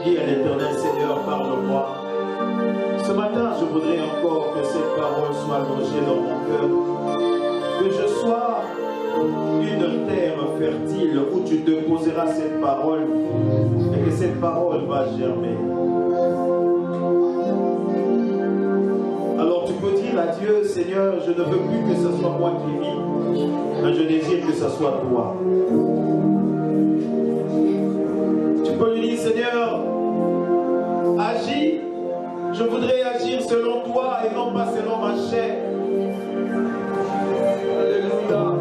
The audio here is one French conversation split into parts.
Dis à l'Éternel, Seigneur, parle-moi. Ce matin, je voudrais encore que cette parole soit logée dans mon cœur. Que je sois une terre fertile où tu déposeras cette parole et que cette parole va germer. Alors tu peux dire à Dieu, Seigneur, je ne veux plus que ce soit moi qui vis, mais je désire que ce soit toi. Tu peux lui dire, Seigneur, agis, je voudrais agir selon toi et non pas selon ma chair. Alléluia.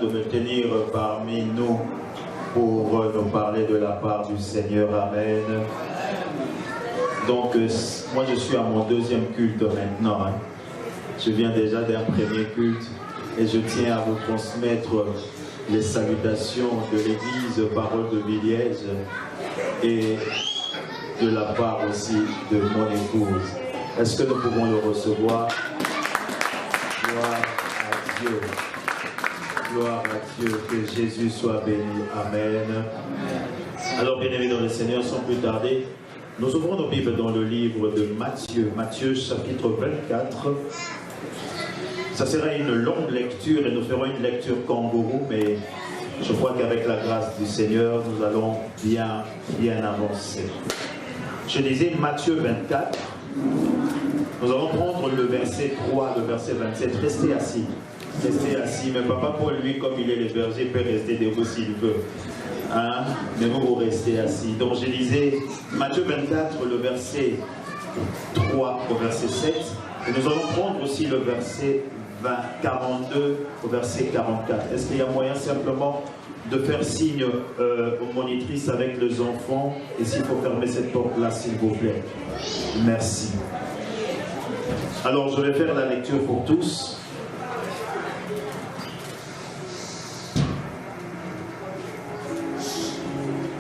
De me tenir parmi nous pour nous parler de la part du Seigneur. Amen. Donc, moi je suis à mon deuxième culte maintenant. Hein. Je viens déjà d'un premier culte et je tiens à vous transmettre les salutations de l'église Parole de Villiers et de la part aussi de mon épouse. Est-ce que nous pouvons le recevoir? Gloire à Dieu. Gloire à Dieu, que Jésus soit béni. Amen. Alors, bien-aimés dans le Seigneur, sans plus tarder, nous ouvrons nos Bibles dans le livre de Matthieu, Matthieu chapitre 24. Ça sera une longue lecture et nous ferons une lecture kangourou, mais je crois qu'avec la grâce du Seigneur, nous allons bien avancer. Je disais Matthieu 24, Nous allons prendre le verset 3, le verset 27. Restez assis. Restez assis. Mais Papa Paul, lui, comme il est le berger, peut rester debout s'il veut. Hein? Mais vous restez assis. Donc je lisais Matthieu 24, le verset 3 au verset 7. Et nous allons prendre aussi le verset 42 au verset 44. Est-ce qu'il y a moyen simplement de faire signe aux monitrices avec les enfants? Et s'il faut fermer cette porte-là, s'il vous plaît. Merci. Alors, je vais faire la lecture pour tous.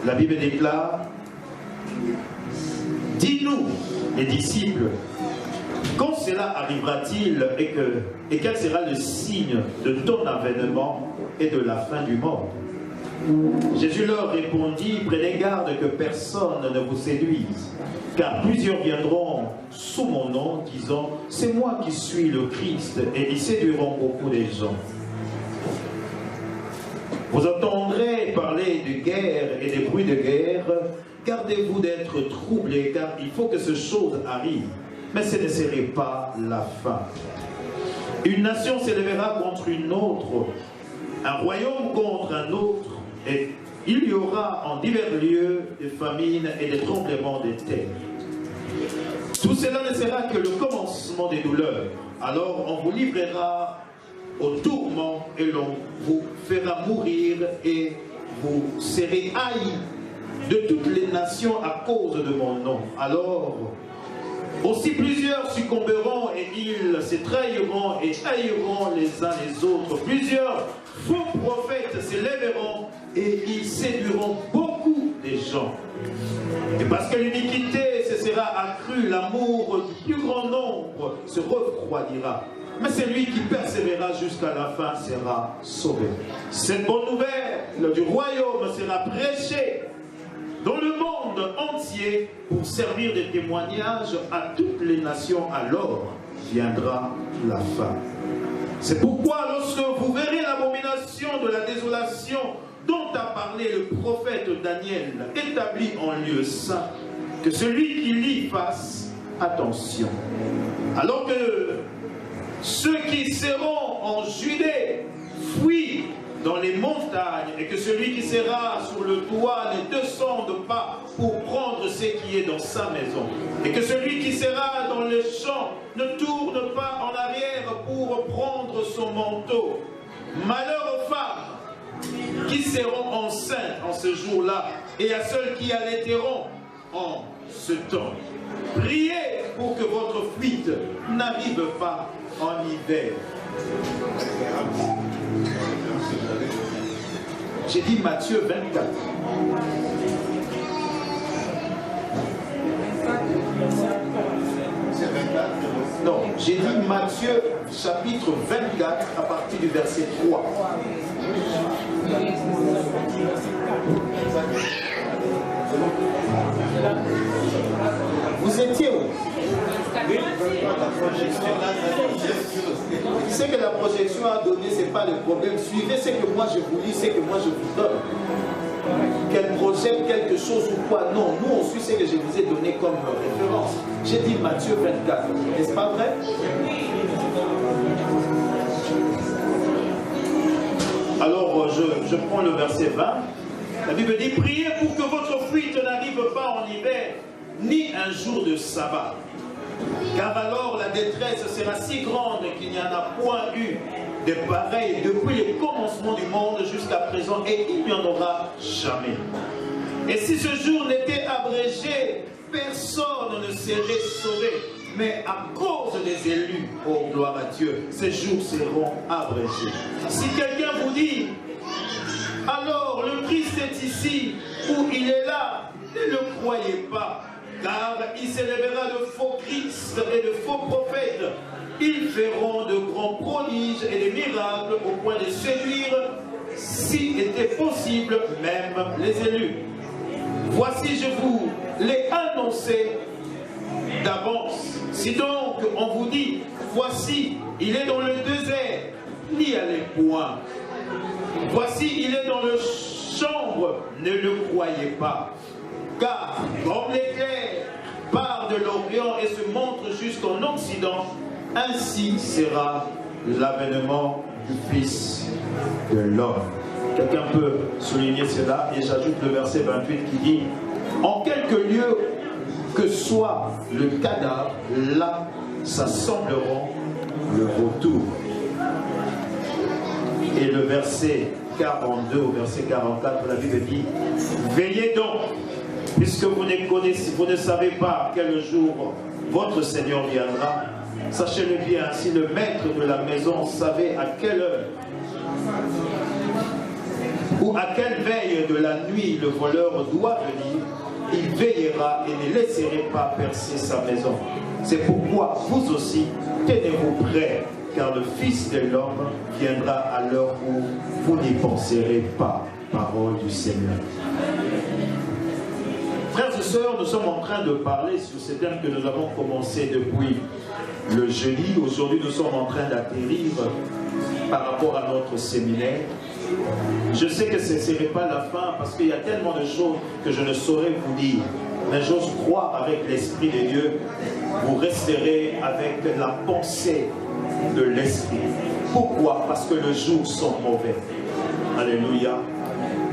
La Bible déclare: dis-nous, les disciples, quand cela arrivera-t-il et quel sera le signe de ton avènement et de la fin du monde? Jésus leur répondit: prenez garde que personne ne vous séduise, car plusieurs viendront sous mon nom, disant c'est moi qui suis le Christ, et ils séduiront beaucoup de gens. Vous entendrez parler de guerre et des bruits de guerre. Gardez-vous d'être troublés, car il faut que ces choses arrivent, mais ce ne serait pas la fin. Une nation s'élèvera contre une autre, un royaume contre un autre, et il y aura en divers lieux des famines et des tremblements de terre. Tout cela ne sera que le commencement des douleurs. Alors on vous livrera au tourment et l'on vous fera mourir et vous serez haïs de toutes les nations à cause de mon nom. Alors aussi plusieurs succomberont et ils se trahiront et haïront les uns les autres. Plusieurs faux prophètes s'élèveront et ils séduiront beaucoup de gens. Et parce que l'iniquité se sera accrue, l'amour du plus grand nombre se refroidira. Mais celui qui persévérera jusqu'à la fin sera sauvé. Cette bonne nouvelle du royaume sera prêchée dans le monde entier pour servir de témoignage à toutes les nations. Alors viendra la fin. C'est pourquoi lorsque vous verrez l'abomination de la désolation dont a parlé le prophète Daniel, établi en lieu saint, que celui qui lit fasse attention. Alors que ceux qui seront en Judée fuient dans les montagnes, et que celui qui sera sur le toit ne descende pas pour prendre ce qui est dans sa maison, et que celui qui sera dans les champs ne tourne pas en arrière pour prendre son manteau. Malheur aux femmes qui seront enceintes en ce jour-là, et à ceux qui allaiteront en ce temps. Priez pour que votre fuite n'arrive pas en hiver. J'ai dit Matthieu 24. Non, j'ai dit Matthieu chapitre 24 à partir du verset 3. Vous étiez où? Ce que la projection a donné, ce n'est pas le problème. Suivez ce que moi je vous lis, ce que moi je vous donne. Qu'elle projette quelque chose ou quoi. Non, nous on suit ce que je vous ai donné comme référence. J'ai dit Matthieu 24. N'est-ce pas vrai? Alors je prends le verset 20. La Bible dit: priez pour que votre fuite n'arrive pas en hiver, ni un jour de sabbat. Car alors la détresse sera si grande qu'il n'y en a point eu de pareil depuis le commencement du monde jusqu'à présent, et il n'y en aura jamais. Et si ce jour n'était abrégé, personne ne serait sauvé. Mais à cause des élus, oh gloire à Dieu, ces jours seront abrégés. Si quelqu'un vous dit: alors le Christ est ici, ou il est là, ne le croyez pas. Car il s'élèvera de faux Christ et de faux prophètes. Ils feront de grands prodiges et des miracles au point de séduire, s'il était possible, même les élus. Voici, je vous l'ai annoncé d'avance. Si donc on vous dit: voici, il est dans le désert, n'y allez point. Voici, il est dans le chambre, ne le croyez pas. Car comme l'éclair part de de l'Orient et se montre jusqu'en Occident, ainsi sera l'avènement du Fils de l'homme. Quelqu'un peut souligner cela et j'ajoute le verset 28 qui dit « En quelque lieu que soit le cadavre, là s'assembleront le retour. » Et le verset 42 au verset 44, la Bible dit « Veillez donc, puisque vous ne savez pas quel jour votre Seigneur viendra. Sachez-le bien, si le maître de la maison savait à quelle heure ou à quelle veille de la nuit le voleur doit venir, il veillera et ne laisserait pas percer sa maison. C'est pourquoi vous aussi, tenez-vous prêts, car le Fils de l'homme viendra à l'heure où vous n'y penserez pas. » Parole du Seigneur. Frères et sœurs, nous sommes en train de parler sur ce thème que nous avons commencé depuis le jeudi. Aujourd'hui, nous sommes en train d'atterrir par rapport à notre séminaire. Je sais que ce ne serait pas la fin parce qu'il y a tellement de choses que je ne saurais vous dire. Mais j'ose croire avec l'Esprit de Dieu, vous resterez avec la pensée de l'Esprit. Pourquoi? Parce que les jours sont mauvais. Alléluia.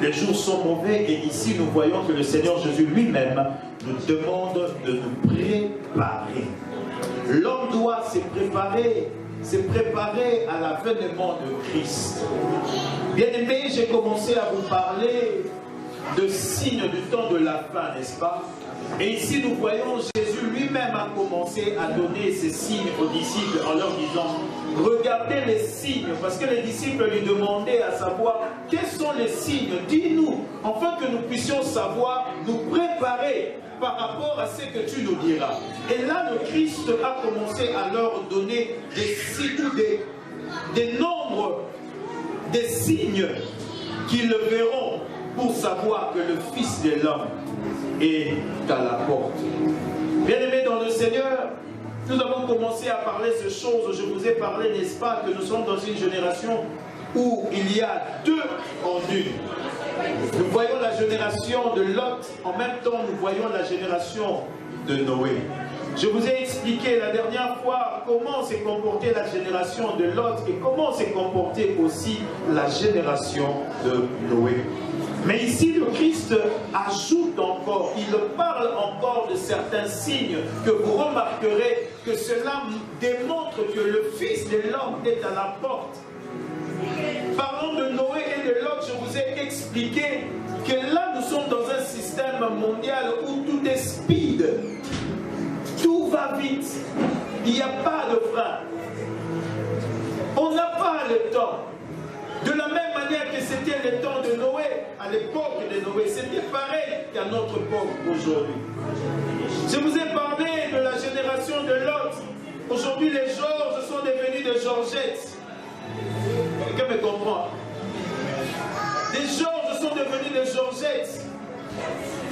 Les jours sont mauvais et ici nous voyons que le Seigneur Jésus lui-même nous demande de nous préparer. L'homme doit se préparer à l'avènement de Christ. Bien-aimés, j'ai commencé à vous parler de signes du temps de la fin, n'est-ce pas? Et ici nous voyons Jésus lui-même a commencé à donner ces signes aux disciples en leur disant « Regardez les signes » parce que les disciples lui demandaient à savoir quels sont les signes, dis-nous, afin que nous puissions savoir, nous préparer par rapport à ce que tu nous diras. Et là le Christ a commencé à leur donner des signes, des nombres, des signes qu'ils le verront pour savoir que le Fils de l'homme est à la porte. Bien-aimés dans le Seigneur, nous avons commencé à parler de ces choses. Je vous ai parlé, n'est-ce pas, que nous sommes dans une génération où il y a deux en une. Nous voyons la génération de Lot, en même temps nous voyons la génération de Noé. Je vous ai expliqué la dernière fois comment s'est comportée la génération de Lot et comment s'est comportée aussi la génération de Noé. Mais ici, le Christ ajoute encore, il parle encore de certains signes que vous remarquerez que cela démontre que le Fils de l'homme est à la porte. Parlons de Noé et de Lot, je vous ai expliqué que là, nous sommes dans un système mondial où tout est speed. Tout va vite. Il n'y a pas de frein. On n'a pas le temps. De la même manière que c'était le temps de Noé, à l'époque de Noé, c'était pareil qu'à notre époque aujourd'hui. Je vous ai parlé de la génération de Lot. Aujourd'hui, les Georges sont devenus des Georgettes. Quelqu'un me comprend? Les Georges sont devenus des Georgettes.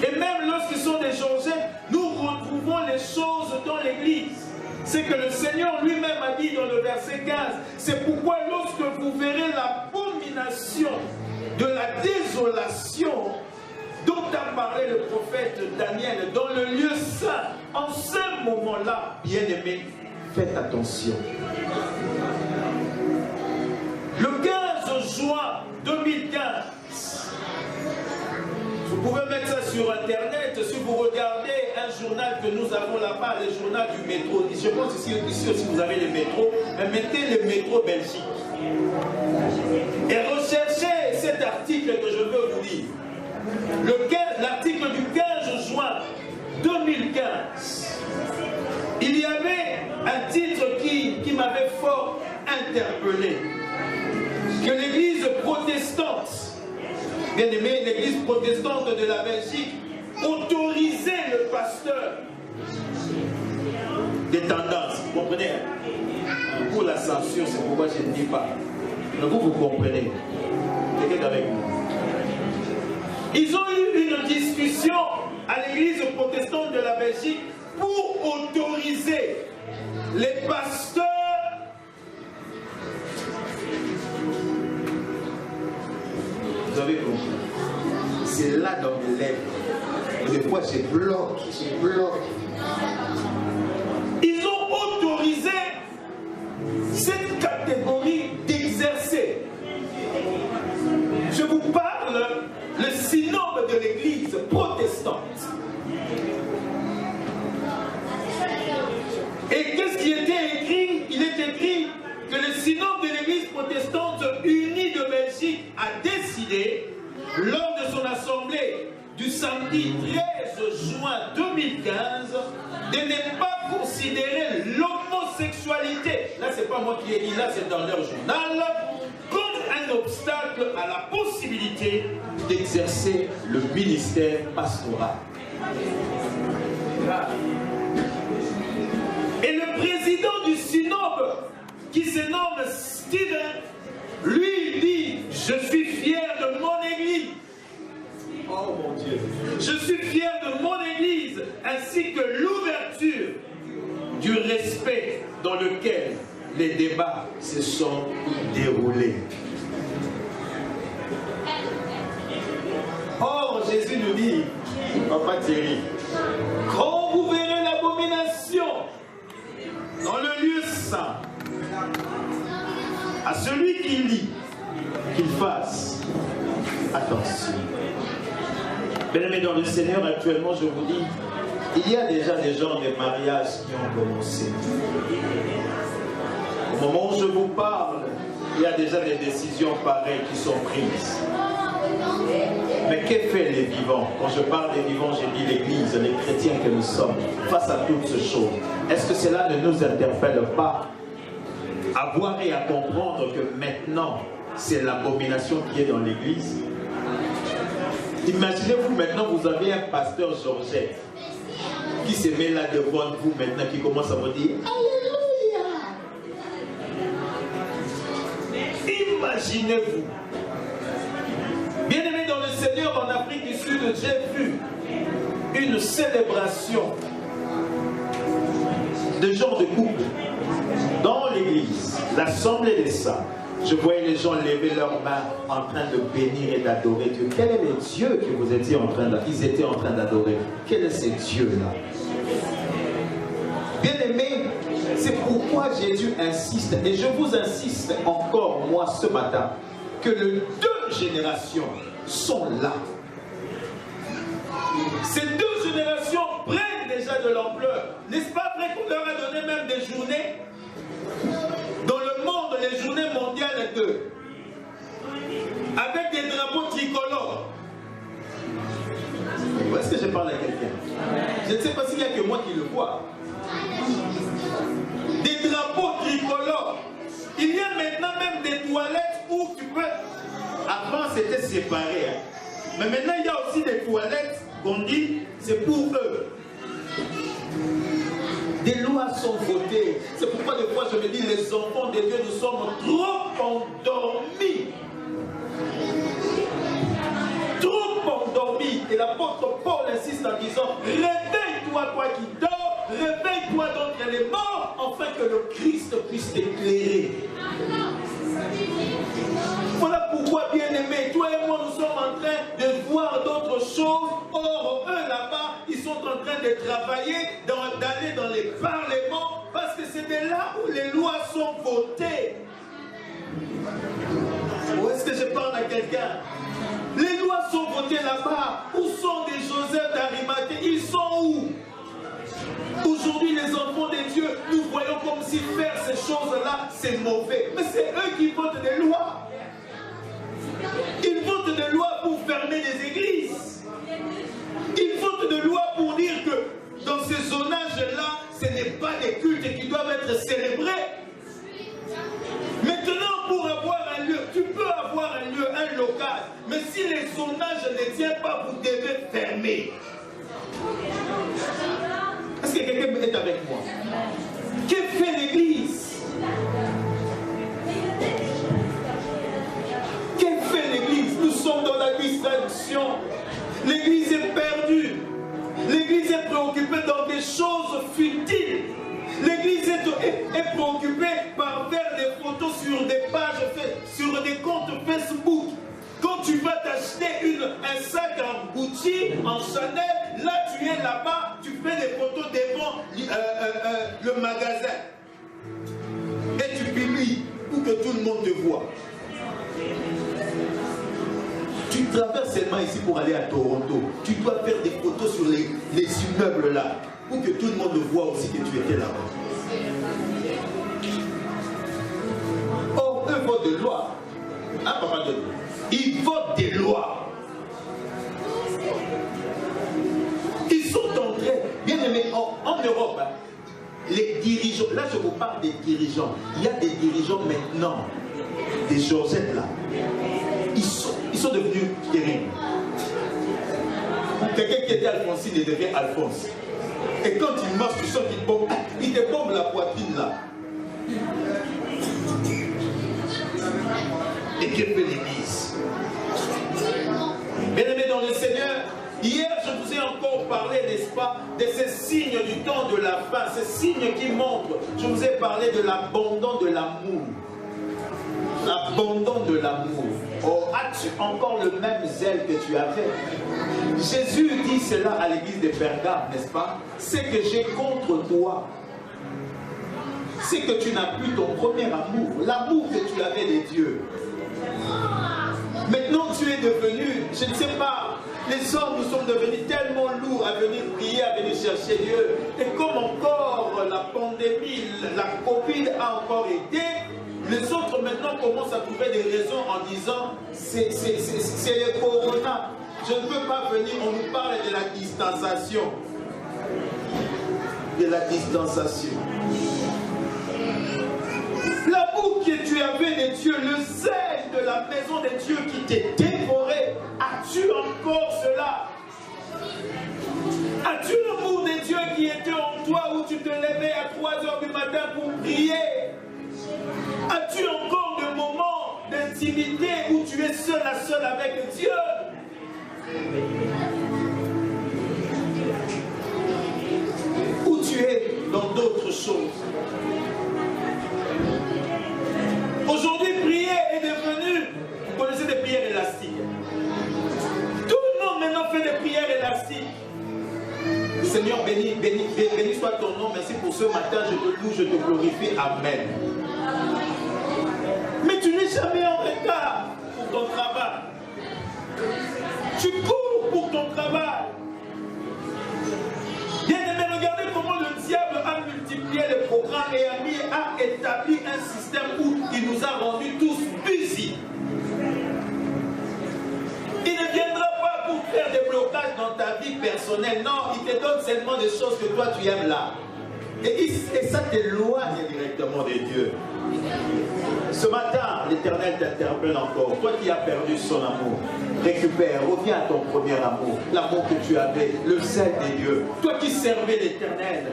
Et même lorsqu'ils sont des Georgettes, nous retrouvons les choses dans l'Église. C'est que le Seigneur lui-même a dit dans le verset 15, c'est pourquoi lorsque vous verrez l'abomination de la désolation dont a parlé le prophète Daniel dans le lieu saint, en ce moment-là, bien-aimés, faites attention. Le 15 juin 2015, vous pouvez mettre ça sur Internet, si vous regardez un journal que nous avons là-bas, le journal du métro. Je pense ici aussi vous avez les métros, mais mettez le métro Belgique. Et recherchez cet article que je veux vous lire. L'article du 15 juin 2015. Il y avait un titre qui m'avait fort interpellé. Que l'église protestante, bien aimé, l'église protestante de la Belgique autorisait le pasteur des tendances. Vous comprenez? Pour la censure, c'est pourquoi je ne dis pas. Mais vous comprenez. Quelqu'un avec nous. Ils ont eu une discussion à l'église protestante de la Belgique pour autoriser les pasteurs. Vous avez compris? C'est là dans mes lèvres. Des fois, je bloque. samedi 13 juin 2015 de ne pas considérer l'homosexualité, là c'est pas moi qui ai dit, là c'est dans leur journal, comme un obstacle à la possibilité d'exercer le ministère pastoral. Et le président du synode, qui se nomme Steven, lui dit, je suis fier de mon église. Oh mon Dieu. Je suis fier de mon église, ainsi que l'ouverture du respect dans lequel les débats se sont déroulés. Or, Jésus nous dit, Papa Thierry, quand vous verrez l'abomination dans le lieu saint, à celui qui lit, qu'il fasse attention. Bien-aimés dans le Seigneur, actuellement, je vous dis, il y a déjà des gens des mariages qui ont commencé. Au moment où je vous parle, il y a déjà des décisions pareilles qui sont prises. Mais que fait les vivants? Quand je parle des vivants, j'ai dit l'Église, les chrétiens que nous sommes, face à toutes ces choses. Est-ce que cela ne nous interpelle pas à voir et à comprendre que maintenant, c'est l'abomination qui est dans l'Église? Imaginez-vous maintenant, vous avez un pasteur Georgette qui se met là devant vous maintenant, qui commence à vous dire Alléluia. Imaginez-vous. Bien-aimés dans le Seigneur, en Afrique du Sud, j'ai vu une célébration de genre de couple dans l'église, l'assemblée des saints. Je voyais les gens lever leurs mains en train de bénir et d'adorer Dieu. Quel est le Dieu que vous étiez en train d'adorer? Quel est ce Dieu-là? Bien-aimés, c'est pourquoi Jésus insiste, et je vous insiste encore, moi, ce matin, que les deux générations sont là. Ces deux générations prennent déjà de l'ampleur. N'est-ce pas vrai qu'on leur a donné même des journées? Dans le monde, les journées mondiales avec des drapeaux tricolores. Est-ce que je parle à quelqu'un? Je ne sais pas s'il n'y a que moi qui le vois. Des drapeaux tricolores. Il y a maintenant même des toilettes où tu peux... Avant, c'était séparé. Hein. Mais maintenant, il y a aussi des toilettes qu'on dit, c'est pour eux. Des lois sont votées. C'est pourquoi des fois je me dis, les enfants de Dieu, nous sommes trop endormis. Trop endormis. Et l'apôtre Paul insiste en disant, réveille-toi, toi qui dors, réveille-toi d'entre les morts, afin que le Christ puisse t'éclairer. Voilà pourquoi, bien-aimés, toi et moi, nous sommes en train de voir d'autres choses. Or, eux là-bas, ils sont en train de travailler, d'aller dans les parlements, parce que c'est de là où les lois sont votées. Ou est-ce que je parle à quelqu'un? Les lois sont votées là-bas. Où sont des Joseph d'Arimathée? Ils sont où? Aujourd'hui, les enfants de Dieu, nous voyons comme si faire ces choses-là, c'est mauvais. Mais c'est eux qui votent des lois. Ils votent des lois pour fermer les églises. Ils votent des lois pour dire que dans ces zonages-là, ce n'est pas des cultes qui doivent être célébrés. Maintenant, pour avoir un lieu, tu peux avoir un lieu, un local. Mais si les zonages ne tiennent pas, vous devez fermer. Est-ce que quelqu'un est avec moi? Que fait l'Église? Que fait l'Église? Nous sommes dans la distraction. L'Église est perdue. L'Église est préoccupée dans des choses futiles. L'Église est préoccupée par faire des photos sur des pages, sur des comptes Facebook. Quand tu vas t'acheter un sac en Gucci, en Chanel, là tu es là-bas, tu fais des photos devant le magasin. Et tu publies pour que tout le monde te voit. Tu traverses seulement ici pour aller à Toronto. Tu dois faire des photos sur les immeubles là, pour que tout le monde voit aussi que tu étais là-bas. Or, eux votent des lois. Hein, papa de Dieu? Ils votent des lois. en Europe, hein, les dirigeants, là je vous parle des dirigeants, il y a des dirigeants maintenant, des Josette là, ils sont devenus terribles. Quelqu'un qui était Alphonsine, il devient Alphonse. Et quand il marche, tu sens qu'il te bombe la poitrine là. Et que fait l'Église? Bien-aimés dans le Seigneur, hier je vous ai encore parlé, n'est-ce pas, de ces signes du temps de la fin, ces signes qui montrent, je vous ai parlé de l'abandon de l'amour. L'abandon de l'amour. Oh, as-tu encore le même zèle que tu avais? Jésus dit cela à l'église de Pergame, n'est-ce pas? C'est que j'ai contre toi. C'est que tu n'as plus ton premier amour, l'amour que tu avais des dieux. Maintenant tu es devenu, je ne sais pas, les hommes nous sont devenus tellement lourds à venir prier, à venir chercher Dieu. Et comme encore la pandémie, la Covid a encore aidé, les autres maintenant commencent à trouver des raisons en disant c'est le corona. Je ne peux pas venir, on nous parle de la distanciation. De la distanciation. L'amour que tu avais des dieux, le zèle de la maison des dieux qui t'est dévoré, as-tu encore cela? As-tu l'amour des dieux qui était en toi où tu te levais à 3 h du matin pour prier? As-tu encore des moments d'intimité où tu es seul à seul avec Dieu? Où tu es dans d'autres choses? Aujourd'hui, prier est devenu, vous connaissez des prières élastiques. Tout le monde maintenant fait des prières élastiques. Seigneur, béni soit ton nom. Merci pour ce matin. Je te loue, je te glorifie. Amen. Mais tu n'es jamais en retard pour ton travail. Tu cours pour ton travail. Bien aimé, regardez comment le diable a multiplié les programmes et a établi un système où il nous a rendus tous busy. Il ne viendra pas pour faire des blocages dans ta vie personnelle. Non, il te donne seulement des choses que toi tu aimes là. Et ça t'éloigne directement de Dieu. Ce matin, l'Éternel t'interpelle encore. Toi qui as perdu son amour, récupère, reviens à ton premier amour, l'amour que tu avais, le zèle des dieux. Toi qui servais l'Éternel,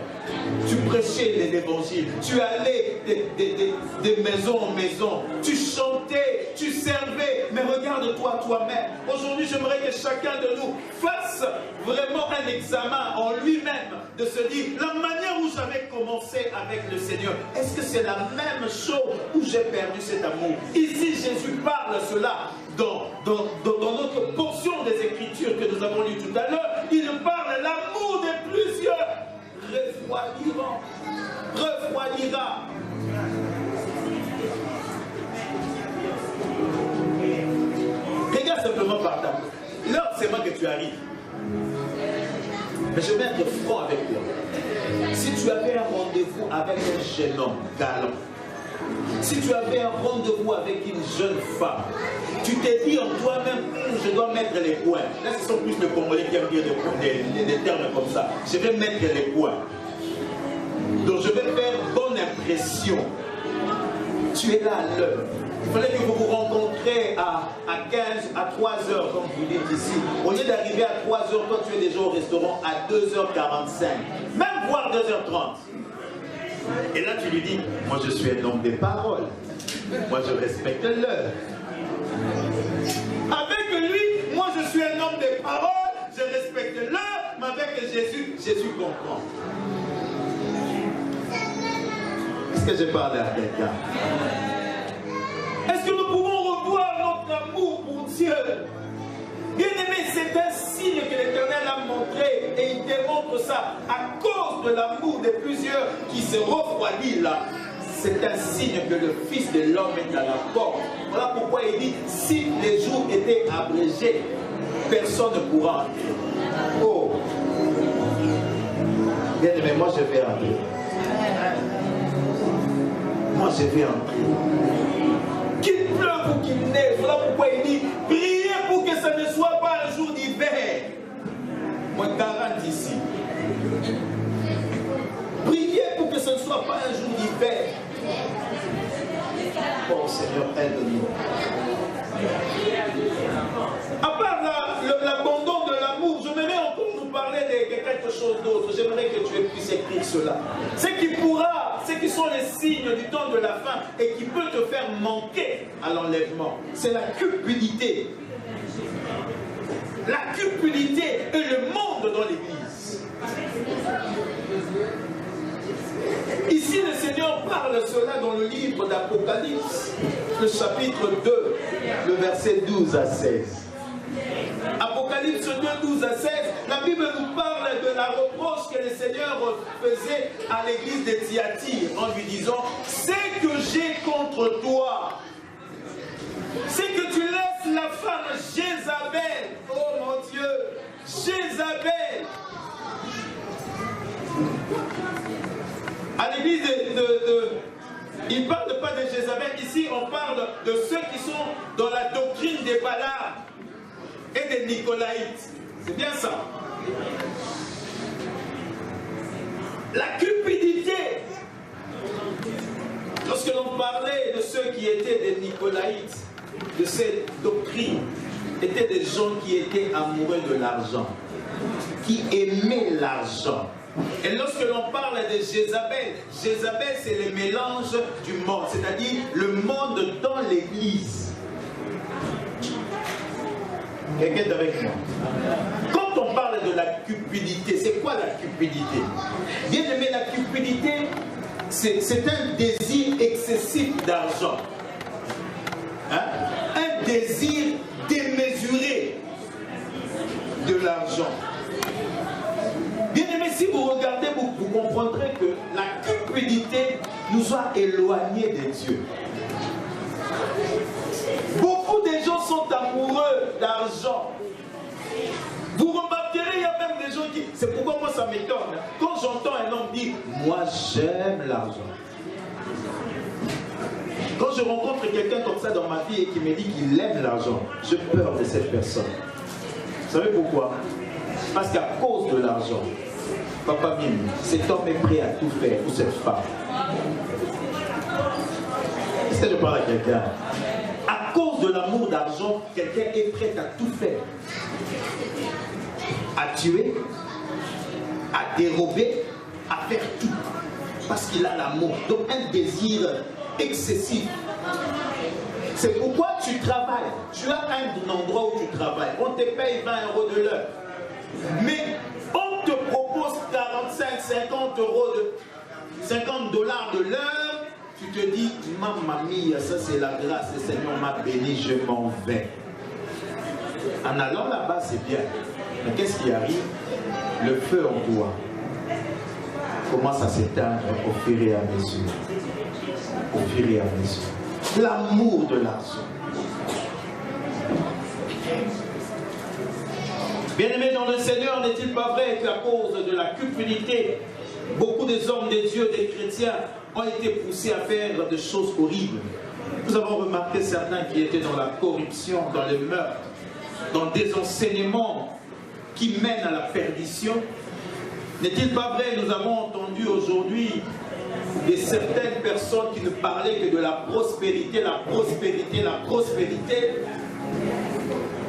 tu prêchais l'Évangile, tu allais de maison en maison, tu chantais, tu servais, mais regarde-toi toi-même. Aujourd'hui, j'aimerais que chacun de nous fasse vraiment un examen en lui-même, de se dire, la manière où j'avais commencé avec le Seigneur, est-ce que c'est la même chose où j'ai perdu cet amour? Ici, Jésus parle cela dans notre portion des Écritures que nous avons lues tout à l'heure. Il parle l'amour de plusieurs refroidira. Regarde simplement par ta bouche. Là, c'est moi que tu arrives. Mais je vais être franc avec toi. Si tu avais un rendez-vous avec un jeune homme galant, si tu avais un rendez-vous avec une jeune femme, tu t'es dit en toi-même, je dois mettre les points. Là, ce sont plus les Congolais qui aiment dire des termes comme ça. Je vais mettre les points. Donc, je vais faire bonne impression. Tu es là à l'heure. Il fallait que vous vous rencontrez à 15, à 3 heures, comme vous dites ici. Au lieu d'arriver à 3 heures, toi tu es déjà au restaurant à 2h45, même voire 2h30. Et là tu lui dis, moi je suis un homme des paroles. Moi je respecte l'heure. Avec lui, moi je suis un homme des paroles, je respecte l'heure, mais avec Jésus, Jésus comprend. Est-ce que je parle à quelqu'un? Est-ce que nous pouvons revoir notre amour pour Dieu? Bien aimé, c'est un signe que l'Éternel a montré et il démontre ça à cause de l'amour de plusieurs qui se refroidit là. C'est un signe que le Fils de l'homme est à la porte. Voilà pourquoi il dit, si les jours étaient abrégés, personne ne pourra entrer. Oh! Bien aimé, moi je vais entrer. Moi je vais entrer. Qu'il pleuve ou qu'il neige, voilà pourquoi il dit, priez pour que ce ne soit pas un jour d'hiver. Moi, 40 ici. Seigneur, aide-nous. À part l'abandon de l'amour, j'aimerais encore nous parler de quelque chose d'autre. J'aimerais que tu puisses écrire cela. Ce qui sont les signes du temps de la fin et qui peut te faire manquer à l'enlèvement, c'est la cupidité. La cupidité et le monde dans l'Église. Ici, le Seigneur parle de cela dans le livre d'Apocalypse, le chapitre 2, le verset 12 à 16. Apocalypse 2, 12 à 16, la Bible nous parle de la reproche que le Seigneur faisait à l'église de Thyatire en lui disant « Ce que j'ai contre toi, c'est que tu laisses la femme Jézabel, oh mon Dieu, Jézabel. » À l'église il ne parle pas de Jézabel, ici on parle de ceux qui sont dans la doctrine des Balaam et des Nicolaïtes. C'est bien ça. La cupidité. Lorsque l'on parlait de ceux qui étaient des Nicolaïtes, de cette doctrine, étaient des gens qui étaient amoureux de l'argent, qui aimaient l'argent. Et lorsque l'on parle de Jézabel, Jézabel c'est le mélange du monde, c'est-à-dire le monde dans l'église. Quelqu'un est avec moi? Quand on parle de la cupidité, c'est quoi la cupidité? Bien aimé, la cupidité, c'est un désir excessif d'argent. Hein? Un désir démesuré de l'argent. Bien aimé, si vous regardez, vous comprendrez que la cupidité nous a éloignés de Dieu. Beaucoup de gens sont amoureux d'argent. Vous remarquerez, il y a même des gens qui... C'est pourquoi moi ça m'étonne. Quand j'entends un homme dire « Moi j'aime l'argent ». Quand je rencontre quelqu'un comme ça dans ma vie et qui me dit qu'il aime l'argent, j'ai peur de cette personne. Vous savez pourquoi? Parce qu'à cause de l'argent, Papa Mime, cet homme est prêt à tout faire pour cette femme. Est-ce que je parle à quelqu'un? À cause de l'amour d'argent, quelqu'un est prêt à tout faire. À tuer, à dérober, à faire tout. Parce qu'il a l'amour. Donc un désir excessif. C'est pourquoi tu travailles. Tu as un endroit où tu travailles. On te paye 20 € de l'heure. Mais on te propose 45, 50 $, de l'heure. Tu te dis, mamma mia, ça c'est la grâce, le Seigneur m'a béni, je m'en vais. En allant là-bas, c'est bien. Mais qu'est-ce qui arrive? Le feu en toi commence à s'éteindre au fur et à mesure. Au fur et à mesure. L'amour de l'argent. Bien-aimés dans le Seigneur, n'est-il pas vrai qu'à cause de la cupidité, beaucoup des hommes de Dieu, des chrétiens, ont été poussés à faire des choses horribles? Nous avons remarqué certains qui étaient dans la corruption, dans le meurtre, dans des enseignements qui mènent à la perdition. N'est-il pas vrai, nous avons entendu aujourd'hui de certaines personnes qui ne parlaient que de la prospérité, la prospérité, la prospérité.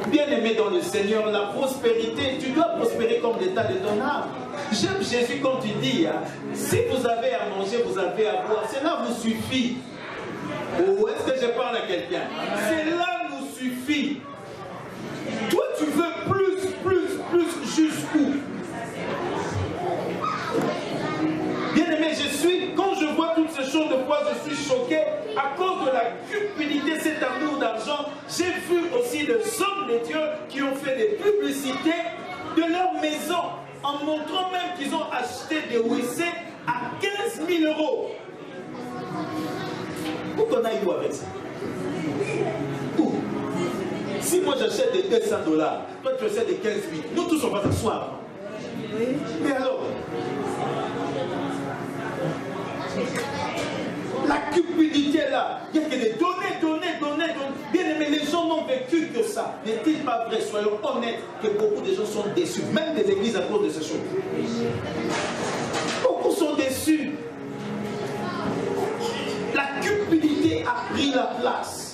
Bien-aimé dans le Seigneur, la prospérité, tu dois prospérer comme l'état de ton âme. J'aime Jésus quand il dit, hein, si vous avez à manger, vous avez à boire, cela vous suffit. Ou est-ce que je parle à quelqu'un? Cela nous suffit. Toi, tu veux plus, jusqu'où? Bien-aimé, quand je vois toutes ces choses, de fois je suis choqué à cause de la cupidité, cet amour d'argent. J'ai vu aussi des hommes de Dieu qui ont fait des publicités de leur maison en montrant même qu'ils ont acheté des WC à 15 000 €. Où qu'on aille où avec ça? Où? Si moi j'achète des 200 $, toi tu achètes des 15 000, nous tous on va s'asseoir. Mais alors, la cupidité là, il n'y a que des donner. Bien aimé, les gens n'ont vécu que ça. N'est-il pas vrai? Soyons honnêtes que beaucoup de gens sont déçus, même des églises à cause de ces choses. Beaucoup sont déçus. La cupidité a pris la place.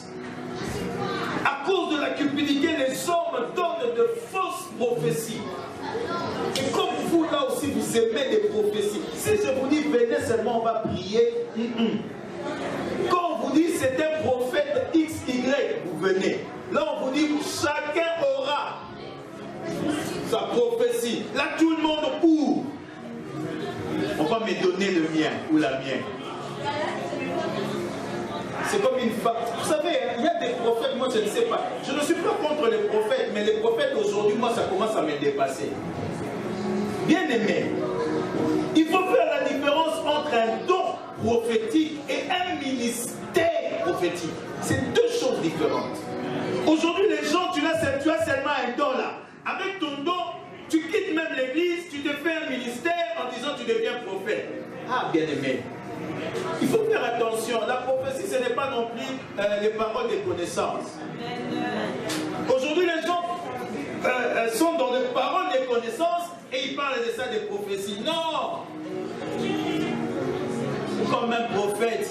prophéties. Et comme vous, là aussi, vous aimez des prophéties. Si je vous dis, venez seulement, on va prier. Quand on vous dit, c'est un prophète XY, vous venez. Là, on vous dit, chacun aura sa prophétie. Là, tout le monde ouvre. On va me donner le mien ou la mienne. C'est comme une femme. Vous savez, il y a des prophètes, moi je ne sais pas. Je ne suis pas contre les prophètes, mais les prophètes aujourd'hui, moi ça commence à me dépasser. Bien aimé, il faut faire la différence entre un don prophétique et un ministère prophétique. C'est deux choses différentes. Aujourd'hui, les gens, tu as seulement un don là. Avec ton don, tu quittes même l'église, tu te fais un ministère en disant tu deviens prophète. Ah, bien aimé. Il faut faire attention. La prophétie, ce n'est pas non plus les paroles des connaissances. Aujourd'hui, les gens sont dans les paroles des connaissances et ils parlent de ça des prophéties. Non! Comme un prophète,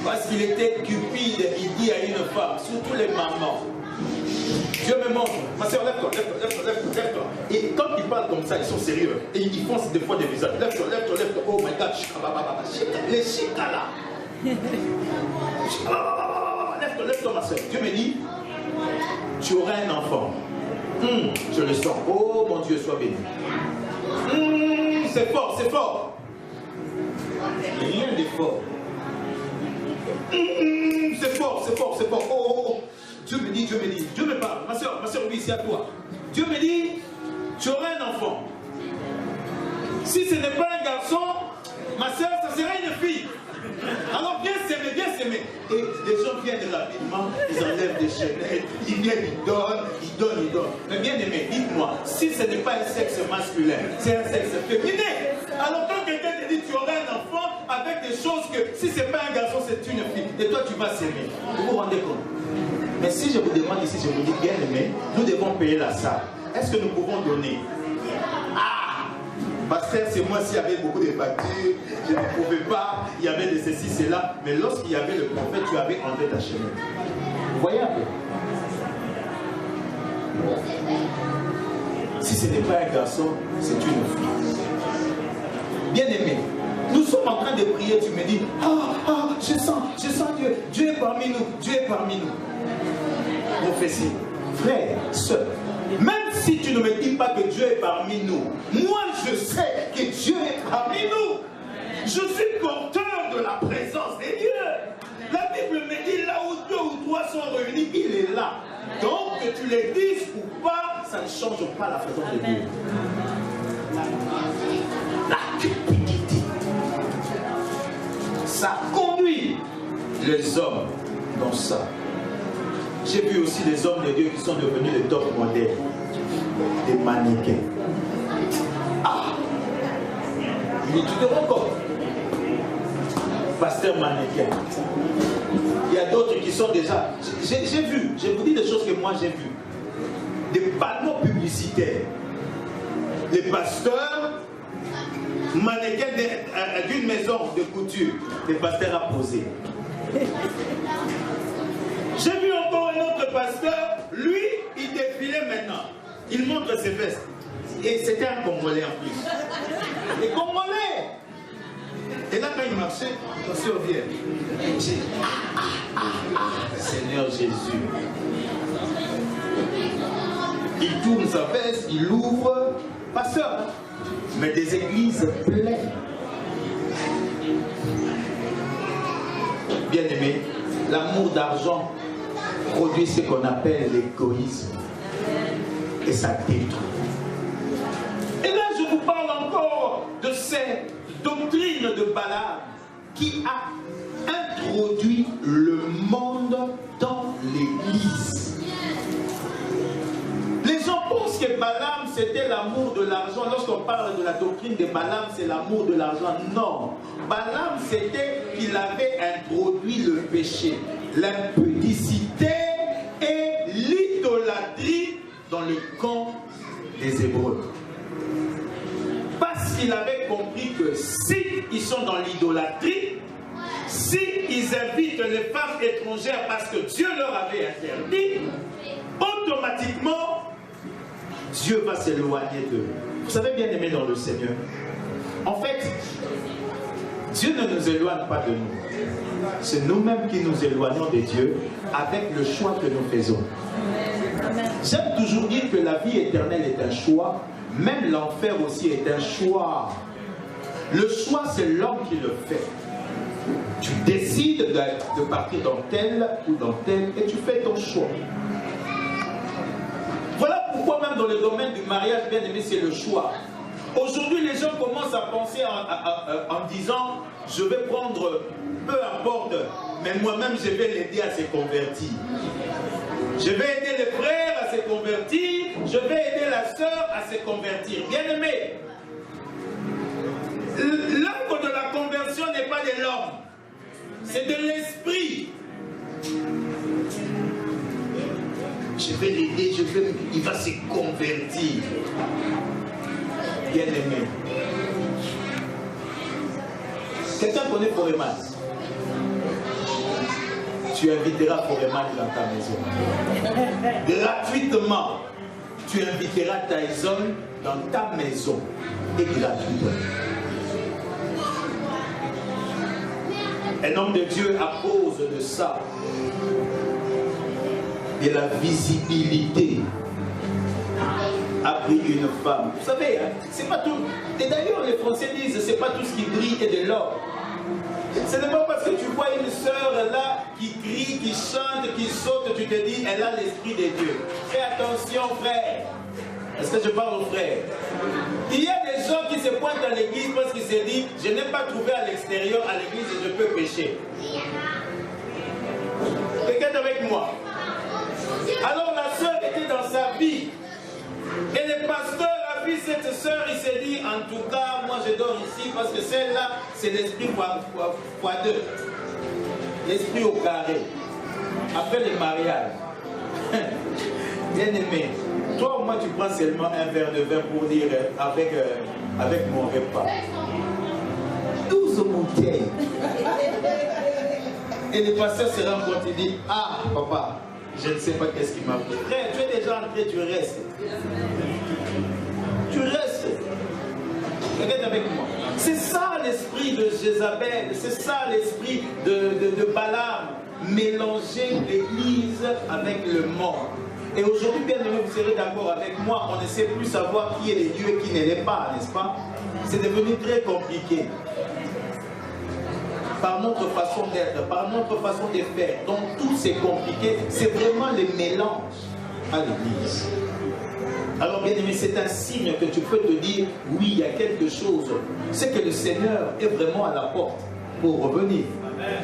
parce qu'il était cupide, il dit à une femme, surtout les mamans, Dieu me montre, ma soeur, lève-toi, lève-toi. Et quand ils parlent comme ça, ils sont sérieux. Et ils font des fois des visages. Lève-toi. Oh my God, les chicas là. Lève-toi, ma soeur. Dieu me dit, tu auras un enfant. Je le sens. Oh mon Dieu, sois béni. C'est fort. Rien n'est fort. C'est fort. Oh. Dieu me dit, Dieu me parle. Ma soeur, oui, c'est à toi. Dieu me dit, tu auras un enfant. Si ce n'est pas un garçon, ma soeur, ça sera une fille. Alors viens s'aimer. Et les gens viennent rapidement, ils enlèvent des chaînettes, ils viennent, ils donnent. Mais bien aimé, dites-moi, si ce n'est pas un sexe masculin, c'est un sexe féminin. Alors quand quelqu'un te dit tu auras un enfant avec des choses que si ce n'est pas un garçon, c'est une fille, et toi tu vas s'aimer. Vous vous rendez compte? Mais si je vous demande ici, je vous dis bien aimé, nous devons payer la salle. Est-ce que nous pouvons donner? Pasteur, c'est moi s'il y avait beaucoup de factures, je ne pouvais pas, il y avait de ceci, cela. Mais lorsqu'il y avait le prophète, tu avais enlevé ta chaîne. Voyez un peu. Si ce n'est pas un garçon, c'est une fille. Bien aimé, nous sommes en train de prier, tu me dis, je sens Dieu, Dieu est parmi nous. Prophétie, frère, soeur, même si tu ne me dis pas que Dieu est parmi nous, moi je sais que Dieu est parmi nous. Je suis porteur de la présence de Dieu. La Bible me dit, là où 2 ou 3 sont réunis, il est là. Donc que tu les dises ou pas, ça ne change pas la présence de Dieu. La cupidité, ça conduit les hommes dans ça. J'ai vu aussi des hommes de Dieu qui sont devenus des top modèles, des mannequins. Mais tu te rends compte, pasteur mannequin. Il y a d'autres qui sont déjà... J'ai vu, je vous dis des choses que moi j'ai vues. Des panneaux publicitaires. Les pasteurs mannequins d'une maison de couture. Les pasteurs à poser. J'ai vu encore un autre pasteur, lui, il défilait maintenant. Il montre ses vestes. Et c'était un Congolais en plus. Les Congolais. Et là, quand il marchait, attention, viens. J'ai dit, Seigneur Jésus. Il tourne sa veste, il l'ouvre. Pasteur, mais des églises pleines. Bien aimé, l'amour d'argent produit ce qu'on appelle l'égoïsme. Et ça détruit. Et là, je vous parle encore de cette doctrine de Balaam qui a introduit le monde dans l'Église. Les gens pensent que Balaam, c'était l'amour de l'argent. Lorsqu'on parle de la doctrine de Balaam, c'est l'amour de l'argent. Non. Balaam, c'était qu'il avait introduit le péché, l'impudicité et l'idolâtrie dans le camp des Hébreux. Parce qu'il avait compris que s'ils sont dans l'idolâtrie, s'ils invitent les femmes étrangères parce que Dieu leur avait interdit, automatiquement, Dieu va s'éloigner d'eux. Vous savez, bien aimé dans le Seigneur, en fait, Dieu ne nous éloigne pas de nous. C'est nous-mêmes qui nous éloignons de Dieu avec le choix que nous faisons. J'aime toujours dire que la vie éternelle est un choix, même l'enfer aussi est un choix. Le choix, c'est l'homme qui le fait. Tu décides de partir dans tel ou dans tel et tu fais ton choix. Voilà pourquoi même dans le domaine du mariage, bien aimé, c'est le choix. Aujourd'hui, les gens commencent à penser en disant, je vais prendre, peu importe, mais moi-même, je vais l'aider à se convertir. Je vais aider les frères à se convertir, je vais aider la sœur à se convertir. Bien aimé, l'œuvre de la conversion n'est pas de l'homme, c'est de l'esprit. Je vais l'aider, il va se convertir. Bien aimé. Quelqu'un connaît Foreman? Tu inviteras Foreman dans ta maison. Gratuitement. Tu inviteras Tyson dans ta maison. Et gratuitement. Un homme de Dieu, à cause de ça, de la visibilité, a pris une femme. Vous savez, hein, c'est pas tout. Et d'ailleurs, les Français disent, c'est pas tout ce qui brille et de l'or. Ce n'est pas parce que tu vois une sœur là qui crie, qui chante, qui saute, tu te dis, elle a l'esprit de Dieu. Fais attention, frère. Est-ce que je parle aux frères? Il y a des gens qui se pointent à l'église parce qu'ils se disent, je n'ai pas trouvé à l'extérieur, à l'église, et je peux pécher. Quelqu'un est avec moi? Alors la sœur était dans sa vie. Et le pasteur a vu cette sœur, il s'est dit, en tout cas, moi je dors ici parce que celle-là, c'est l'esprit fois deux. L'esprit au carré. Après le mariage. Bien aimé, toi au moins tu prends seulement un verre de vin pour dire avec mon repas. 12 bouteilles. Et le pasteur se rend compte, il dit, ah papa, je ne sais pas qu'est-ce qui m'a pris. Frère, tu es déjà entré, tu restes. Tu restes. Regarde avec moi. C'est ça l'esprit de Jézabel, c'est ça l'esprit de Balaam. Mélanger l'église avec le monde. Et aujourd'hui, bien aimé, vous serez d'accord avec moi, on ne sait plus savoir qui est le Dieu et qui ne l'est pas, n'est-ce pas? C'est devenu très compliqué. Par notre façon d'être, par notre façon de faire. Donc tout c'est compliqué, c'est vraiment le mélange à l'église. Alors bien aimé, c'est un signe que tu peux te dire, oui, il y a quelque chose. C'est que le Seigneur est vraiment à la porte pour revenir. Amen.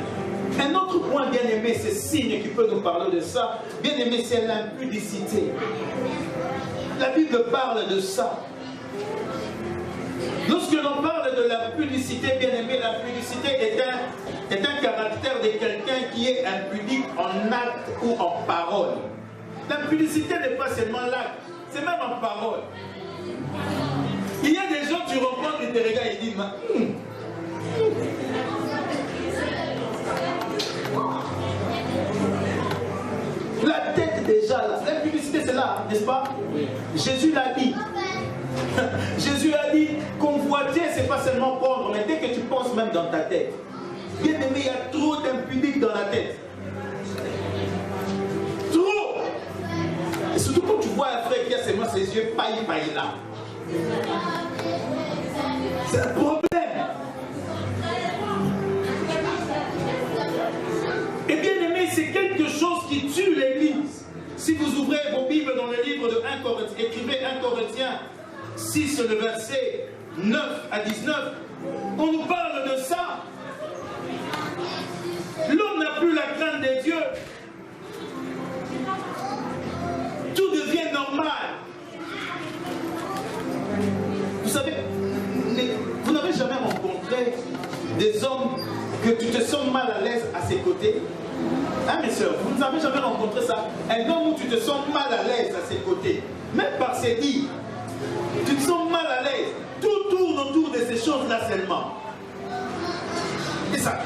Un autre point, bien aimé, c'est signe qui peut nous parler de ça. Bien aimé, c'est l'impudicité. La Bible parle de ça. Lorsque l'on parle de la pudicité, bien aimé, la pudicité est un caractère de quelqu'un qui est impudique en acte ou en parole. La pudicité n'est pas seulement l'acte, c'est même en parole. Il y a des gens, tu rencontres, ils te regardent et disent, la tête déjà là, la publicité c'est là, n'est-ce pas? Oui. Jésus l'a dit. Jésus a dit, convoiter c'est pas seulement prendre, mais dès que tu penses même dans ta tête. Bien aimé, il y a trop d'impudiques dans la tête. Trop. Et surtout quand tu vois un frère qui a seulement ses yeux paille là. C'est un problème. Et bien aimé, c'est quelque chose qui tue l'église. Si vous ouvrez vos Bibles dans le livre de 1 Corinthiens, écrivez 1 Corinthiens 6, le verset 9 à 19, on nous parle de ça. L'homme n'a plus la crainte de Dieu. Tout devient normal. Vous savez, vous n'avez jamais rencontré des hommes que tu te sens mal à l'aise à ses côtés? Hein, mes soeurs, vous n'avez jamais rencontré ça? Un homme où tu te sens mal à l'aise à ses côtés, même par ses dires, tu te sens mal à l'aise. Tout tourne autour de ces choses-là seulement. Et ça,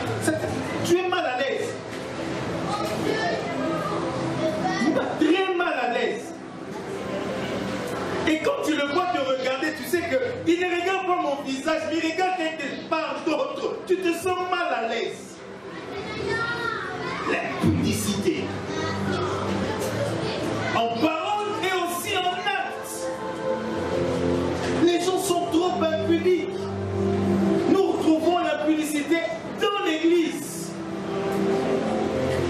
tu es mal à l'aise. Tu es très mal à l'aise. Et quand tu le vois te regarder, tu sais qu'il ne regarde pas mon visage, mais il regarde quelque part d'autre. Tu te sens mal à l'aise. L'impudicité. En parole et aussi en acte. Les gens sont trop impudiques. Nous retrouvons l'impudicité dans l'église.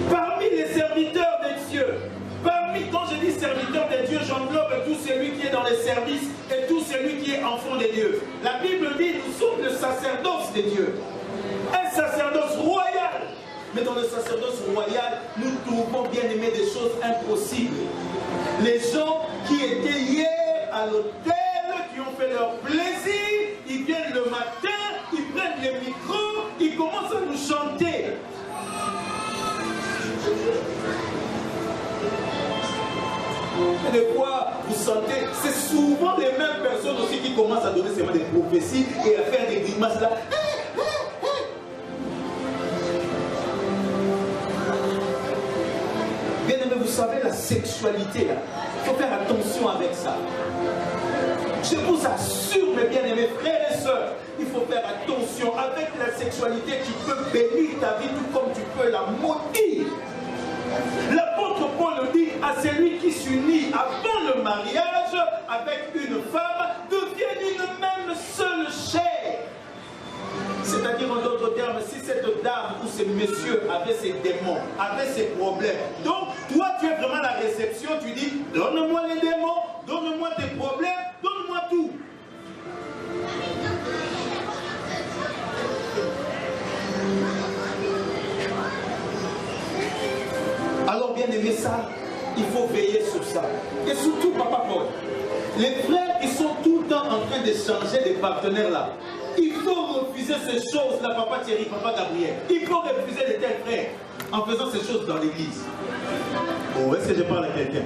Parmi les serviteurs de Dieu. Quand je dis serviteur de Dieu, j'englobe tout celui qui est dans les services et tout celui qui est enfant de Dieu. La Bible dit, nous sommes le sacerdoce de Dieu. Un sacerdoce royal. Mais dans le sacerdoce royal, nous trouvons bien aimé des choses impossibles. Les gens qui étaient hier à l'hôtel, qui ont fait leur plaisir, ils viennent le matin, ils prennent les micros, ils commencent à nous chanter. Et des fois, vous sentez, c'est souvent les mêmes personnes aussi qui commencent à donner seulement des prophéties et à faire des grimaces là. Bien aimé, vous savez, la sexualité là, il faut faire attention avec ça. Je vous assure, mes bien-aimés frères et sœurs, il faut faire attention avec la sexualité. Tu peux bénir ta vie tout comme tu peux la maudire. L'apôtre Paul le dit à celui qui s'unit avant le mariage avec une femme deviennent une même seule chair. C'est-à-dire en d'autres termes, si cette dame ou ce monsieur avait ses démons, avait ses problèmes, donc toi tu es vraiment la réception, tu dis donne-moi les démons, donne-moi tes problèmes, donne-moi tout. Alors bien aimé ça, il faut veiller sur ça. Et surtout Papa Paul, les frères qui sont tout le temps en train de changer de partenaires là, il faut refuser ces choses-là, Papa Thierry, Papa Gabriel. Il faut refuser les tels frères en faisant ces choses dans l'église. Oh, est-ce que je parle à quelqu'un?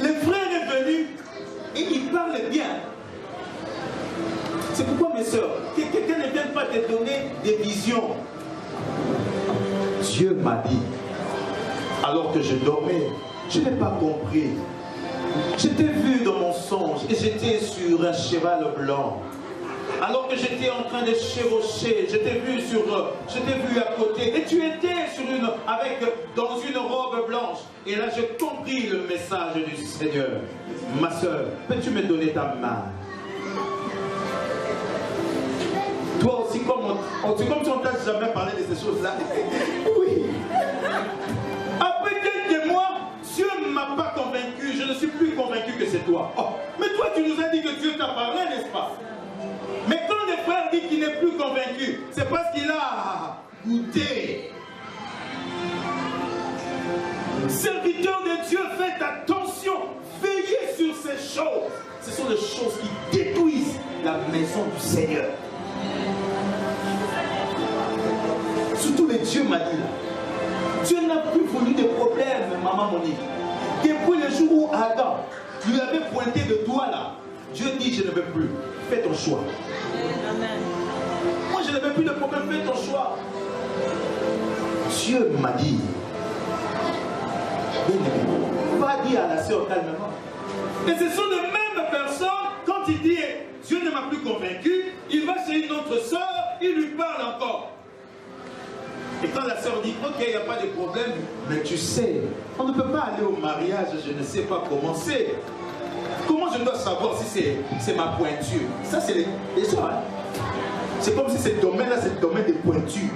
Le frère est venu et il parle bien. C'est pourquoi mes soeurs, que quelqu'un ne vienne pas te donner des visions. Dieu m'a dit, alors que je dormais, je n'ai pas compris. Je t'ai vu dans mon songe et j'étais sur un cheval blanc. Alors que j'étais en train de chevaucher, je t'ai vu à côté et tu étais dans une robe blanche. Et là j'ai compris le message du Seigneur. Ma soeur, peux-tu me donner ta main? Toi aussi, comme si on t'a jamais parlé de ces choses-là. Oui. Après quelques mois, Dieu ne m'a pas convaincu. Je ne suis plus convaincu que c'est toi. Oh, mais toi, tu nous as dit que Dieu t'a parlé, n'est-ce pas? Mais quand le frère dit qu'il n'est plus convaincu, c'est parce qu'il a goûté. Serviteur de Dieu, faites attention. Veillez sur ces choses. Ce sont des choses qui détruisent la maison du Seigneur. Surtout les dieux m'a dit là. Dieu n'a plus voulu de problèmes, maman Monique. Depuis le jour où Adam lui avait pointé le doigt là, Dieu dit je ne veux plus. Fais ton choix. Amen. Moi je ne veux plus de problème, fais ton choix. Dieu m'a dit. Pas dire à la sœur calmement. Et ce sont les mêmes personnes, quand il dit Dieu ne m'a plus convaincu, il va chez une autre sœur, il lui parle encore. Et quand la sœur dit ok, il n'y a pas de problème, mais tu sais, on ne peut pas aller au mariage, je ne sais pas comment c'est. Comment je dois savoir si c'est ma pointure? Ça, c'est les sœurs. Hein? C'est comme si ce domaine-là, c'est le domaine des pointures.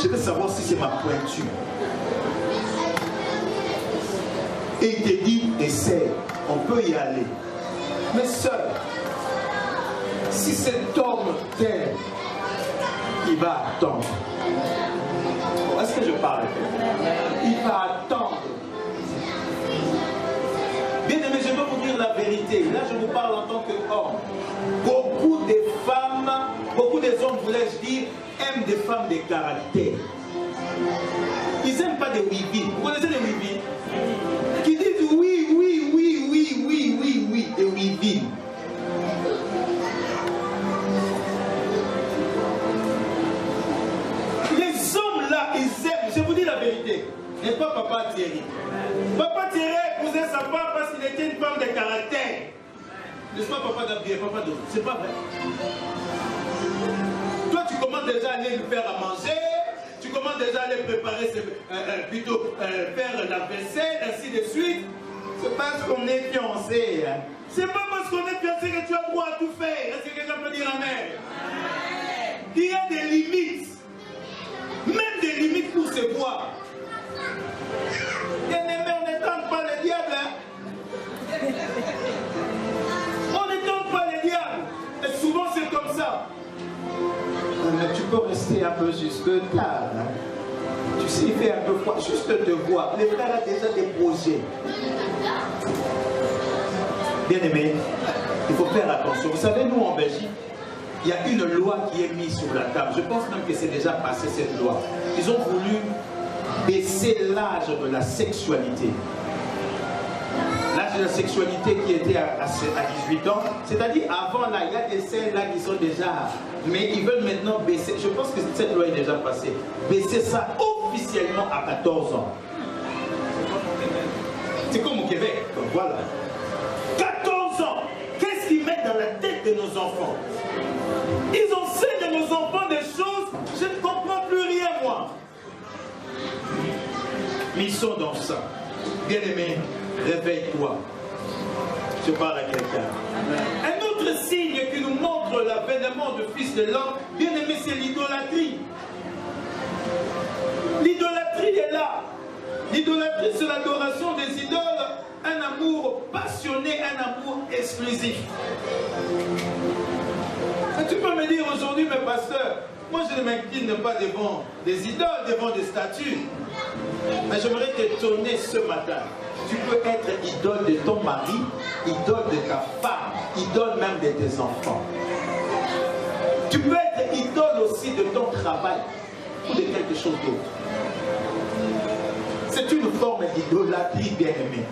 Je veux savoir si c'est ma pointure. Et il te dit, essaie, on peut y aller. Mais sœur, si cet homme t'aime, il va attendre. Est-ce que je parle? Il va attendre. Bien aimé, je veux vous dire la vérité. Là, je vous parle en tant qu'homme. Beaucoup de femmes, beaucoup des hommes, voulais-je dire, aiment des femmes de caractère. Ils n'aiment pas des oui-oui. Vous connaissez les oui-oui? Qui disent oui, oui, oui, oui, oui, oui, oui, des oui-oui. Les hommes là, ils aiment, je vous dis la vérité, n'est pas Papa Thierry. Papa Thierry a épousé sa femme parce qu'il était une femme de caractère. N'est-ce pas Papa Gabriel, Papa Doro? C'est pas vrai. Toi, tu commences déjà à aller lui faire à manger, tu commences déjà à aller préparer, faire la vaisselle, ainsi de suite. C'est parce qu'on est fiancés. Hein. C'est pas parce qu'on est fiancé que tu as droit à tout faire. Est-ce que quelqu'un peut dire amen? Il y a des limites. Même des limites pour se voir. Bien-aimé, on n'étend pas le diable. Hein? On n'étend pas le diable. Et souvent c'est comme ça. Mais tu peux rester un peu jusque tard. Hein? Tu sais, il fait un peu froid. Juste te voir. Les frères ont déjà des projets. Bien-aimé, il faut faire attention. Vous savez, nous en Belgique, il y a une loi qui est mise sur la table. Je pense même que c'est déjà passé cette loi. Ils ont voulu baisser l'âge de la sexualité. L'âge de la sexualité qui était à 18 ans. C'est-à-dire, avant là, il y a des scènes là qui sont déjà... Mais ils veulent maintenant baisser. Je pense que cette loi est déjà passée. Baisser ça officiellement à 14 ans. C'est comme au Québec. Donc voilà. 14 ans. Qu'est-ce qu'ils mettent dans la tête de nos enfants? Ils enseignent à nos enfants des choses, je ne comprends plus rien moi. Mais ils sont dans ça. Bien-aimé, réveille-toi. Je parle à quelqu'un. Un autre signe qui nous montre l'avènement du Fils de l'homme, bien-aimé, c'est l'idolâtrie. L'idolâtrie est là. L'idolâtrie, c'est l'adoration des idoles, un amour passionné, un amour exclusif. Et tu peux me dire aujourd'hui, mes pasteurs, moi je ne m'incline pas devant des idoles, devant des statues. Mais j'aimerais t'étonner ce matin. Tu peux être idole de ton mari, idole de ta femme, idole même de tes enfants. Tu peux être idole aussi de ton travail ou de quelque chose d'autre. C'est une forme d'idolâtrie, bien-aimée.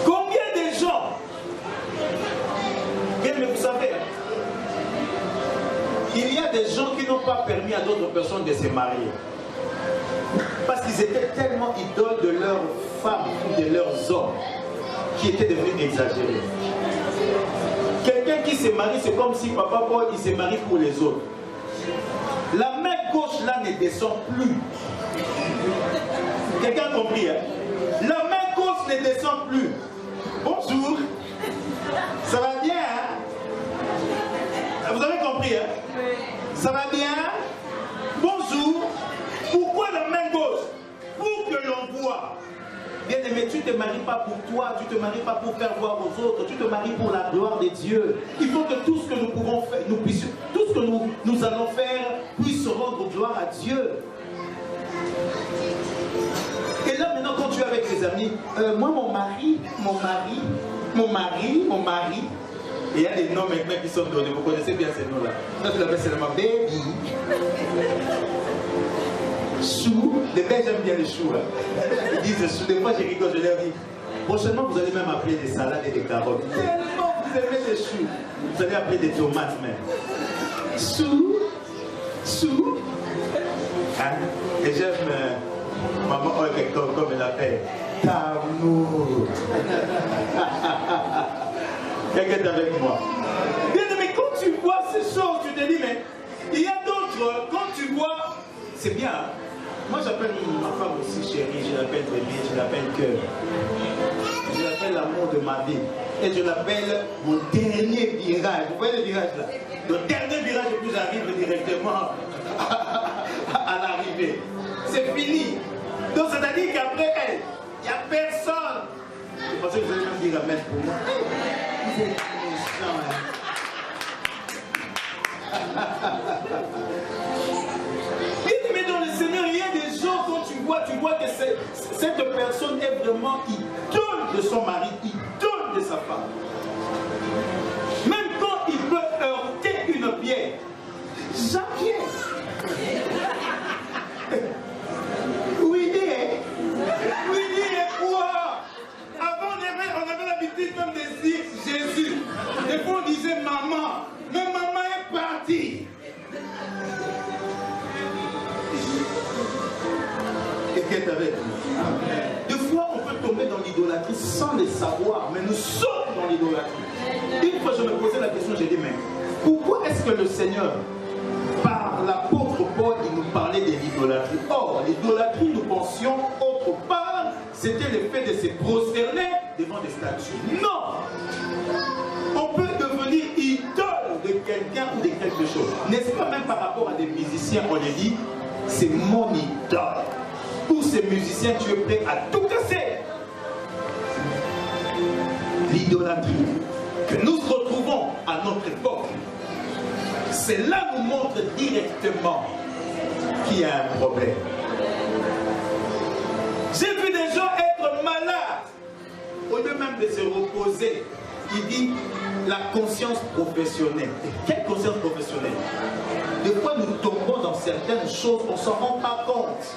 Combien de gens, bien mais vous savez, il y a des gens qui n'ont pas permis à d'autres personnes de se marier. Parce qu'ils étaient tellement idoles de leurs femmes ou de leurs hommes qui étaient devenus exagérés. Quelqu'un qui se marie, c'est comme si Papa Paul, il se marie pour les autres. La main gauche là ne descend plus. Quelqu'un a compris, hein? La main gauche ne descend plus. Bonjour. Ça va bien, hein? Vous avez compris, hein? Ça va bien? Bonjour. Pourquoi la main gauche? Pour que l'on voit. Bien-aimé, tu ne te maries pas pour toi, tu ne te maries pas pour faire voir aux autres, tu te maries pour la gloire de Dieu. Il faut que tout ce que nous pouvons faire, tout ce que nous allons faire puisse rendre gloire à Dieu. Et là maintenant quand tu es avec tes amis, moi mon mari, et il y a des noms maintenant qui sont donnés, vous connaissez bien ces noms-là. Toi tu l'appelles seulement baby. Chou, les Belges aiment bien les choux. Hein. Ils disent chou, des fois je rigole, je leur dis, prochainement vous allez même appeler des salades et des carottes. Tellement vous aimez les choux, vous allez appeler des tomates même. Chou, hein? Et j'aime maman comme elle l'appelle, Tamour. Quelqu'un est avec moi. Bien aimé, quand tu vois ces choses, tu te dis, mais il y a d'autres, quand tu vois, c'est bien. Hein? Moi j'appelle ma femme aussi chérie, je l'appelle bébé, je l'appelle cœur. Je l'appelle l'amour de ma vie. Et je l'appelle mon dernier virage. Vous voyez le virage là? Le dernier virage où j'arrive directement à l'arrivée. C'est fini. Donc c'est-à-dire qu'après elle, il n'y a personne. Je pensais que vous allez même dire amen pour moi. Vous êtes méchants. Mais dans le Seigneur, il y a des gens, quand tu vois que cette personne est vraiment idole de son mari, idole de sa femme. Même quand il peut heurter une pierre, jamais. Willy est quoi? Avant, on avait l'habitude même de dire Jésus. Des fois, on disait maman. Mais maman est partie. Quelqu'un est avec nous. Des fois, on peut tomber dans l'idolâtrie sans le savoir, mais nous sommes dans l'idolâtrie. Une fois, je me posais la question, j'ai dit, mais pourquoi est-ce que le Seigneur, par l'apôtre Paul, il nous parlait de l'idolâtrie? Or, l'idolâtrie, nous pensions, autre part, c'était le fait de se prosterner devant des statues. Non! On peut devenir idole de quelqu'un ou de quelque chose. N'est-ce pas même par rapport à des musiciens, on les dit, c'est mon idole. Pour ces musiciens, tu es prêt à tout casser. L'idolâtrie que nous retrouvons à notre époque, cela nous montre directement qu'il y a un problème. J'ai vu des gens être malades. Au lieu même de se reposer, il dit la conscience professionnelle. Et quelle conscience professionnelle? Des fois, nous tombons dans certaines choses, on ne s'en rend pas compte.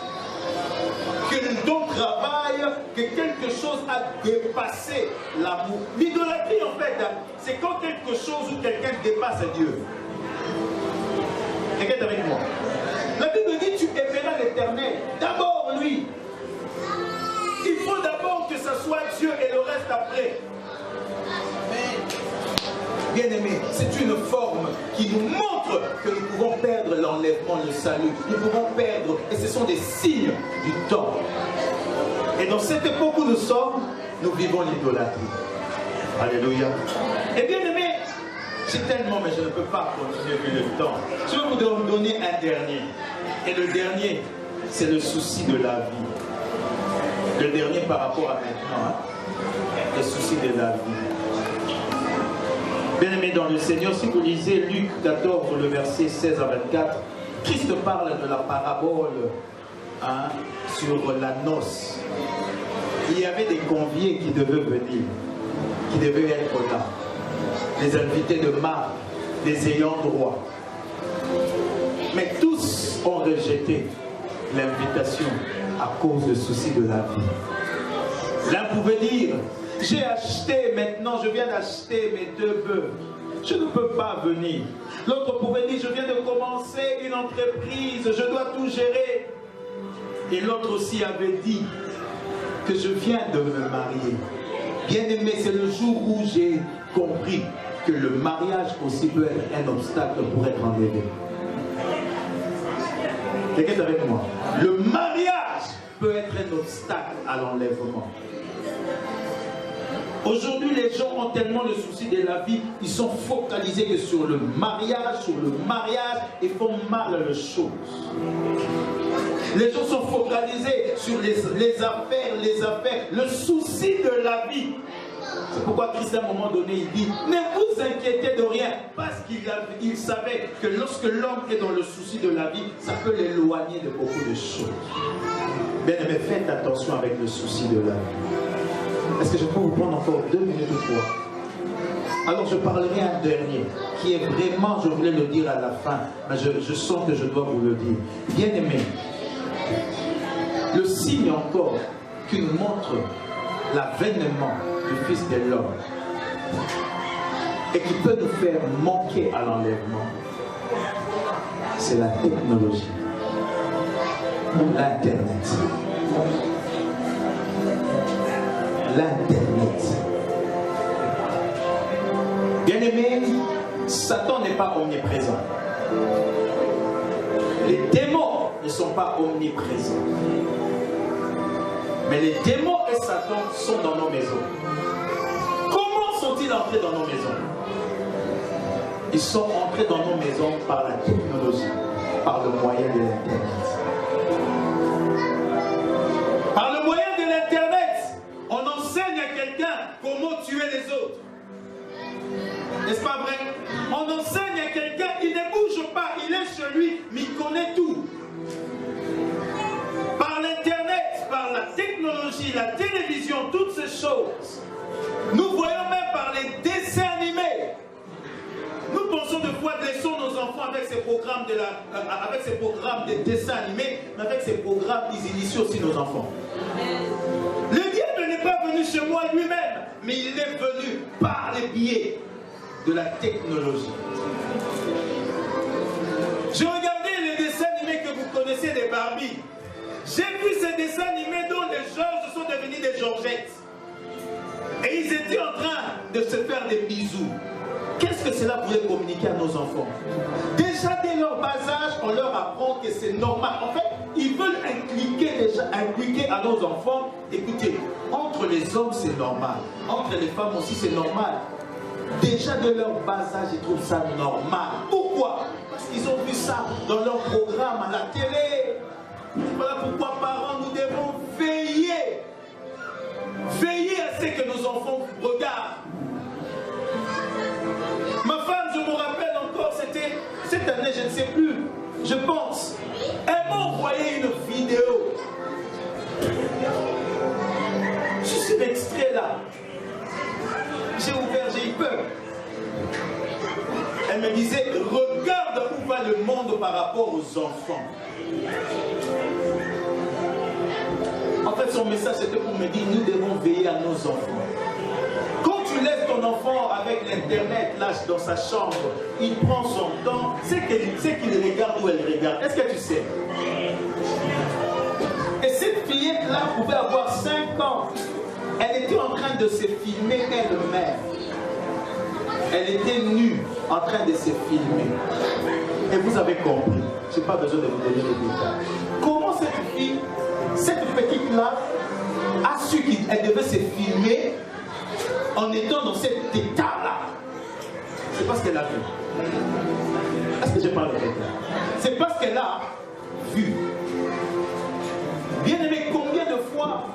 Que le don travaille, que quelque chose a dépassé l'amour. L'idolâtrie, en fait, c'est quand quelque chose ou quelqu'un dépasse Dieu. Quelqu'un est avec moi. La Bible dit, tu aimeras l'Éternel. D'abord, lui. Il faut d'abord que ce soit Dieu et le reste après. Bien-aimés, c'est une forme qui nous montre que nous pouvons perdre l'enlèvement, le salut. Nous pouvons perdre, et ce sont des signes du temps. Et dans cette époque où nous sommes, nous vivons l'idolâtrie. Alléluia. Et bien-aimés, j'ai tellement, mais je ne peux pas continuer vu le temps. Je vais vous donner un dernier. Et le dernier, c'est le souci de la vie. Le dernier par rapport à maintenant, le souci de la vie. Bien-aimés dans le Seigneur, si vous lisez Luc 14, le verset 16 à 24, Christ parle de la parabole sur la noce. Il y avait des conviés qui devaient venir, qui devaient être là. Les invités de marque, les ayants droit. Mais tous ont rejeté l'invitation à cause du souci de la vie. L'un pouvait dire, j'ai acheté maintenant, je viens d'acheter mes 2 bœufs. Je ne peux pas venir. L'autre pouvait dire, je viens de commencer une entreprise, je dois tout gérer. Et l'autre aussi avait dit que je viens de me marier. Bien-aimé, c'est le jour où j'ai compris que le mariage aussi peut être un obstacle pour être enlevé. Quelqu'un est avec moi? Le mariage peut être un obstacle à l'enlèvement. Aujourd'hui, les gens ont tellement le souci de la vie, ils sont focalisés que sur le mariage, et font mal les choses. Les gens sont focalisés sur les affaires, le souci de la vie. C'est pourquoi Christ, à un moment donné, il dit, ne vous inquiétez de rien, parce qu'il savait que lorsque l'homme est dans le souci de la vie, ça peut l'éloigner de beaucoup de choses. Bien-aimés, faites attention avec le souci de la vie. Est-ce que je peux vous prendre encore 2 minutes ou quoi? Alors je parlerai un dernier, qui est vraiment, je voulais le dire à la fin, mais je sens que je dois vous le dire. Bien-aimés, le signe encore qui nous montre l'avènement du Fils de l'homme et qui peut nous faire manquer à l'enlèvement, c'est la technologie, l'Internet. L'Internet. Bien-aimés, Satan n'est pas omniprésent. Les démons ne sont pas omniprésents. Mais les démons et Satan sont dans nos maisons. Comment sont-ils entrés dans nos maisons? Ils sont entrés dans nos maisons par la technologie, par le moyen de l'Internet. Par le moyen de l'Internet, on enseigne à quelqu'un comment tuer les autres. N'est-ce pas vrai? On enseigne à quelqu'un, il ne bouge pas, il est chez lui, mais il connaît tout. Par l'Internet, par la technologie, la télévision, toutes ces choses. Nous voyons même par les dessins animés. Nous pensons de fois laissons nos enfants avec ces programmes de dessins animés, mais avec ces programmes, ils initient aussi nos enfants. Le diable n'est pas venu chez moi lui-même, mais il est venu par les biais de la technologie. Je regardais les dessins animés que vous connaissez des Barbie. J'ai vu ces dessins animés dont les Georges sont devenus des Georgettes. Et ils étaient en train de se faire des bisous. Qu'est-ce que cela pourrait communiquer à nos enfants? Déjà dès leur bas âge, on leur apprend que c'est normal. En fait, ils veulent inculquer à nos enfants, écoutez, entre les hommes c'est normal, entre les femmes aussi c'est normal. Déjà de leur bas âge, ils trouvent ça normal. Pourquoi? Parce qu'ils ont vu ça dans leur programme à la télé. Voilà pourquoi, parents, nous devons veiller. Veiller à ce que nos enfants regardent. Ma femme, je me rappelle encore, c'était cette année, je ne sais plus, je pense. Elle m'a envoyé une vidéo. Juste un extrait là. J'ai ouvert, j'ai eu peur. Elle me disait, regarde où va le monde par rapport aux enfants. En fait, son message c'était pour me dire, nous devons veiller à nos enfants. Quand tu laisses ton enfant avec l'internet là dans sa chambre, il prend son temps, c'est qu'il regarde où elle regarde. Est-ce que tu sais? Et cette fillette-là pouvait avoir 5 ans. Elle était en train de se filmer elle-même. Elle était nue en train de se filmer. Et vous avez compris. Je n'ai pas besoin de vous donner les détails. Comment cette fille, cette petite-là, a su qu'elle devait se filmer en étant dans cet état-là? C'est parce qu'elle a vu. Est-ce que je parle de quelqu'un? C'est parce qu'elle a vu. Bien aimé, combien de fois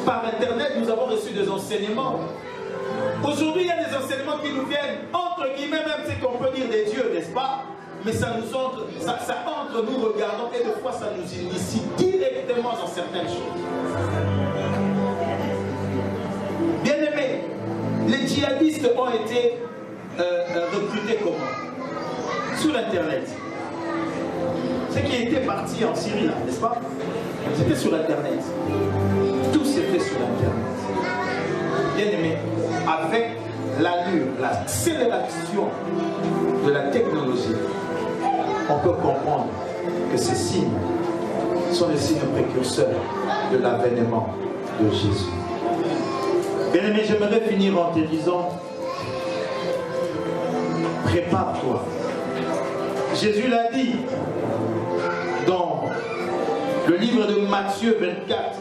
par Internet nous avons reçu des enseignements? Aujourd'hui, il y a des enseignements qui nous viennent, entre guillemets, même ce qu'on peut dire des dieux, n'est-ce pas? Mais ça nous entre, ça entre nous regardons et des fois ça nous initie directement dans certaines choses. Bien aimés, les djihadistes ont été recrutés comment? Sur Internet. Ce qui était parti en Syrie, là, n'est-ce pas? C'était sur Internet. Tout s'est fait sur Internet. Bien aimé, avec l'allure, l'accélération de la technologie, on peut comprendre que ces signes sont les signes précurseurs de l'avènement de Jésus. Bien aimé, j'aimerais finir en te disant, prépare-toi. Jésus l'a dit dans le livre de Matthieu 24.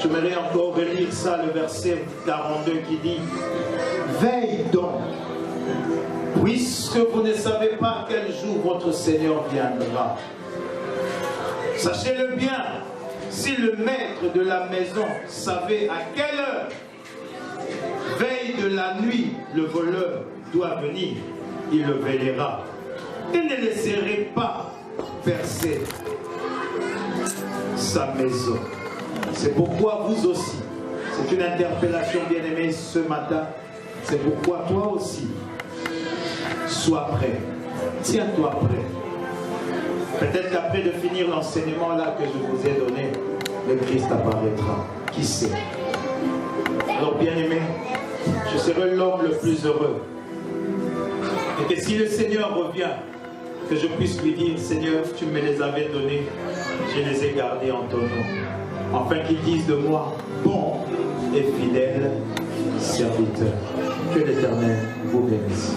J'aimerais encore relire ça, le verset 42 qui dit, veille donc, puisque vous ne savez pas quel jour votre Seigneur viendra. Sachez-le bien, si le maître de la maison savait à quelle heure, veille de la nuit, le voleur doit venir, il le veillera. Il ne laisserait pas percer sa maison. C'est pourquoi vous aussi, c'est une interpellation bien aimée ce matin, c'est pourquoi toi aussi, sois prêt, tiens-toi prêt. Peut-être qu'après de finir l'enseignement là que je vous ai donné, le Christ apparaîtra. Qui sait? Alors bien aimé, je serai l'homme le plus heureux. Et que si le Seigneur revient, que je puisse lui dire, Seigneur, tu me les avais donnés, je les ai gardés en ton nom. Afin qu'il dise de moi, bon et fidèle serviteur. Que l'Éternel vous bénisse.